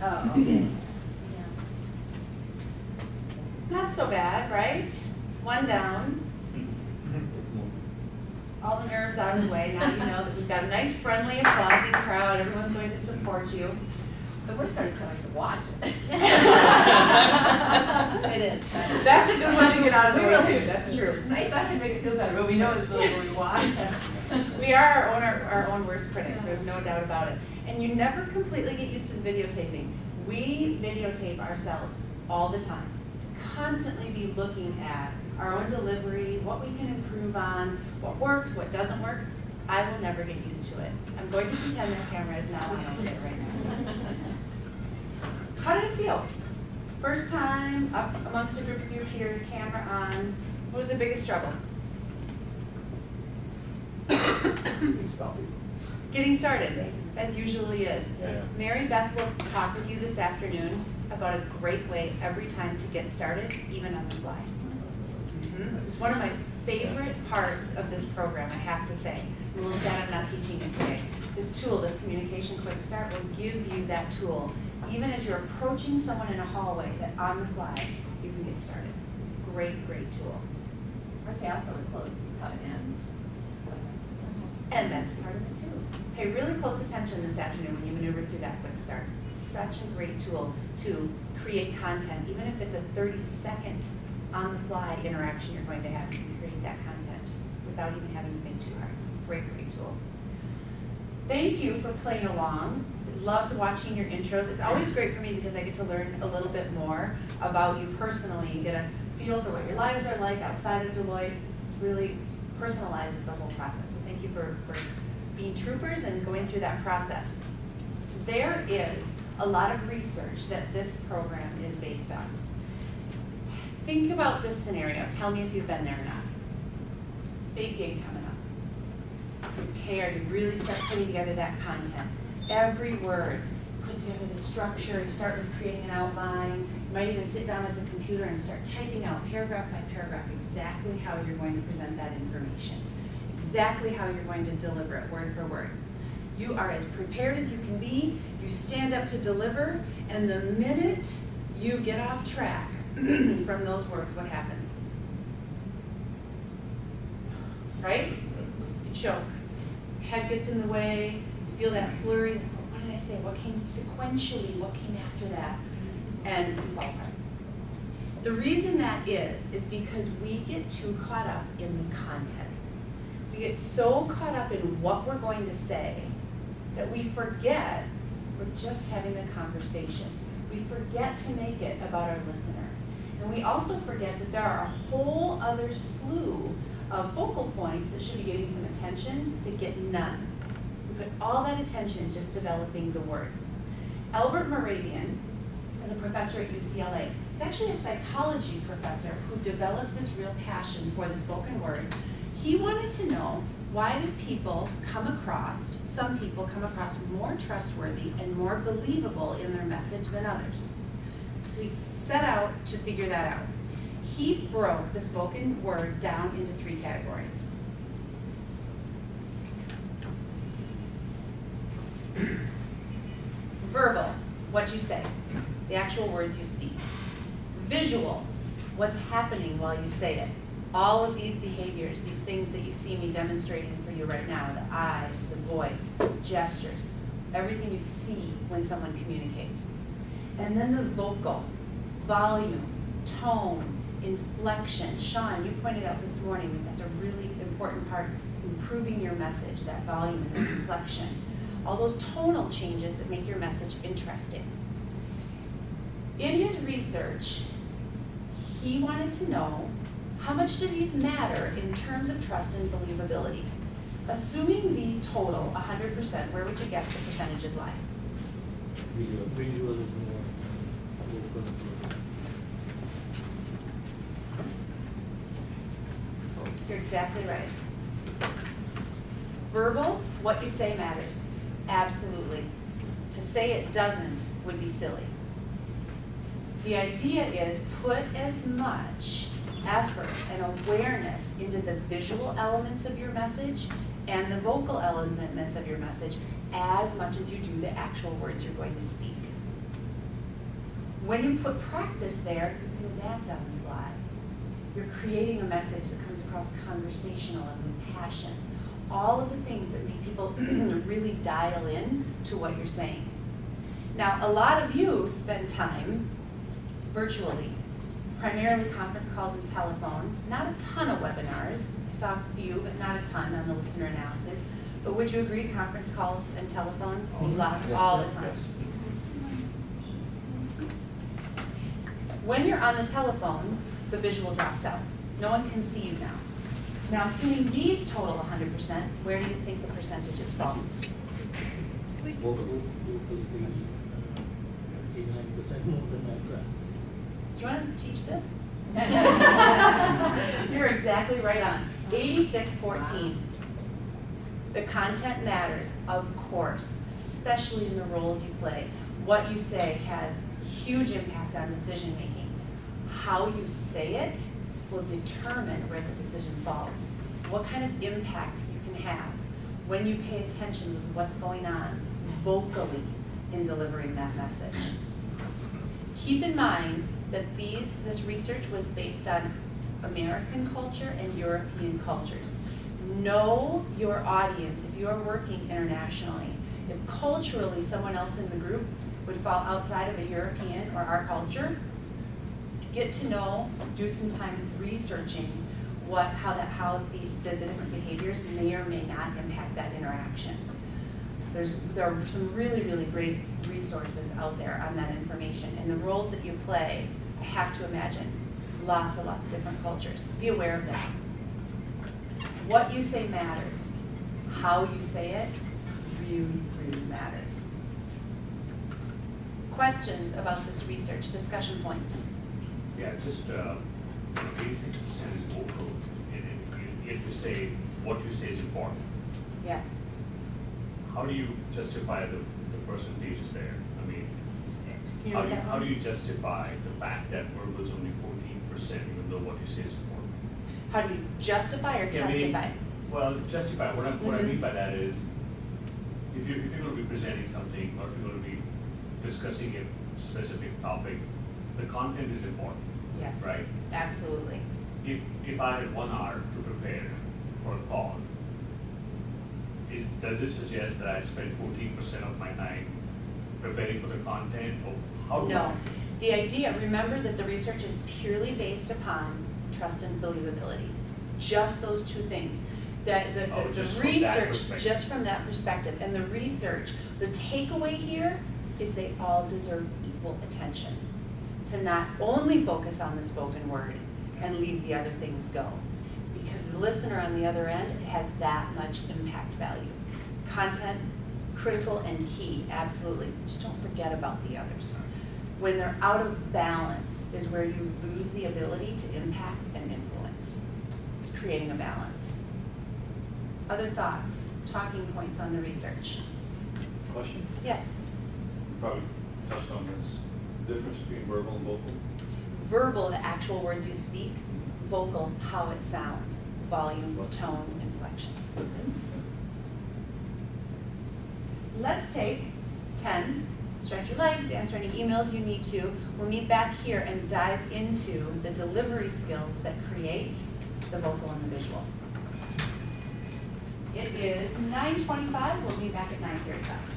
Oh, okay. Not so bad, right? One down. All the nerves out of the way. Now you know that we've got a nice, friendly, applauding crowd. Everyone's going to support you. The worst part is coming to watch it. It is. That's a good one to get out of the way too. That's true. Nice after makes us feel better, but we know it's really going to watch. We are our own worst critics. There's no doubt about it. And you never completely get used to the videotaping. We videotape ourselves all the time to constantly be looking at our own delivery, what we can improve on, what works, what doesn't work. I will never get used to it. I'm going to pretend that camera is not on over there right now. How did it feel? First time up amongst a group of your peers, camera on. What was the biggest struggle? Getting started, as usually is. Yeah. Mary Beth will talk with you this afternoon about a great way every time to get started, even on the fly. It's one of my favorite parts of this program, I have to say. I'm a little sad I'm not teaching it today. This tool, this Communication Quick Start, will give you that tool. Even as you're approaching someone in a hallway, that on the fly, you can get started. Great, great tool. I'd say also the close, how it ends. And that's part of it too. Pay really close attention this afternoon when you maneuver through that quick start. Such a great tool to create content, even if it's a 30-second on-the-fly interaction you're going to have. You can create that content just without even having to think too hard. Great, great tool. Thank you for playing along. Loved watching your intros. It's always great for me because I get to learn a little bit more about you personally and get a feel for what your lives are like outside of Deloitte. It's really just personalizes the whole process. So thank you for being troopers and going through that process. There is a lot of research that this program is based on. Think about this scenario. Tell me if you've been there or not. Big gig coming up. Prepare to really start putting together that content. Every word, put together the structure. You start with creating an outline. You might even sit down at the computer and start typing out paragraph by paragraph exactly how you're going to present that information, exactly how you're going to deliver it word for word. You are as prepared as you can be. You stand up to deliver, and the minute you get off track from those words, what happens? Right? You choke. Your head gets in the way. You feel that flurry. What did I say? What came sequentially? What came after that? And you fall apart. The reason that is because we get too caught up in the content. We get so caught up in what we're going to say that we forget we're just having a conversation. We forget to make it about our listener. And we also forget that there are a whole other slew of focal points that should be getting some attention that get none. We put all that attention in just developing the words. Albert Moravian is a professor at UCLA. He's actually a psychology professor who developed this real passion for the spoken word. He wanted to know, why do some people come across more trustworthy and more believable in their message than others? So he set out to figure that out. He broke the spoken word down into 3 categories. Verbal, what you say, the actual words you speak. Visual, what's happening while you say it. All of these behaviors, these things that you see me demonstrating for you right now, the eyes, the voice, gestures, everything you see when someone communicates. And then the vocal, volume, tone, inflection. Sean, you pointed out this morning that that's a really important part, improving your message, that volume and the inflection. All those tonal changes that make your message interesting. In his research, he wanted to know, how much do these matter in terms of trust and believability? Assuming these total 100%, where would you guess the percentages lie? Visual is more. You're exactly right. Verbal, what you say matters. Absolutely. To say it doesn't would be silly. The idea is put as much effort and awareness into the visual elements of your message and the vocal elements of your message as much as you do the actual words you're going to speak. When you put practice there, you can adapt on the fly. You're creating a message that comes across conversational and with passion. All of the things that make people really dial in to what you're saying. Now, a lot of you spend time virtually, primarily conference calls and telephone, not a ton of webinars. I saw a few, but not a ton on the listener analysis. But would you agree, conference calls and telephone? All the time. When you're on the telephone, the visual drops out. No one can see you now. Now, assuming these total 100%, where do you think the percentages fall? Vocally, 89% more than my friends. Do you want to teach this? You're exactly right on. 86-14. The content matters, of course, especially in the roles you play. What you say has huge impact on decision making. How you say it will determine where the decision falls. What kind of impact you can have when you pay attention to what's going on vocally in delivering that message. Keep in mind that this research was based on American culture and European cultures. Know your audience if you are working internationally. If culturally someone else in the group would fall outside of a European or our culture, get to know, do some time researching how the different behaviors may or may not impact that interaction. There are some really, really great resources out there on that information. And the roles that you play, I have to imagine, lots and lots of different cultures. Be aware of that. What you say matters. How you say it really, really matters. Questions about this research, discussion points? Yeah, just 86% is vocal. If you say what you say is important, Yes. how do you justify the percentages there? I mean, Can you read that how do one? you justify the fact that verbal is only 14%, even though what you say is important? How do you justify or Yeah, I mean, testify? Well, justify. What I mean by that is, if you're going to be presenting something or if you're going to be discussing a specific topic, the content is important. Yes. Right? Absolutely. If I had 1 hour to prepare for a call, does this suggest that I spend 14% of my time preparing for the content, or how do I? No. The idea, remember that the research is purely based upon trust and believability. Just those two things. The Just from that research, perspective. just from that perspective. And the research, the takeaway here is they all deserve equal attention. To not only focus on the spoken word and leave the other things go. Because the listener on the other end has that much impact value. Content, critical and key, absolutely. Just don't forget about the others. When they're out of balance is where you lose the ability to impact and influence. It's creating a balance. Other thoughts, talking points on the research? Question? Yes. You probably touched on this. The difference between verbal and vocal? Verbal, the actual words you speak. Vocal, how it sounds. Volume, tone, inflection. Let's take 10, stretch your legs, answer any emails you need to. We'll meet back here and dive into the delivery skills that create the vocal and the visual. It is 9:25, we'll be back at 9:35.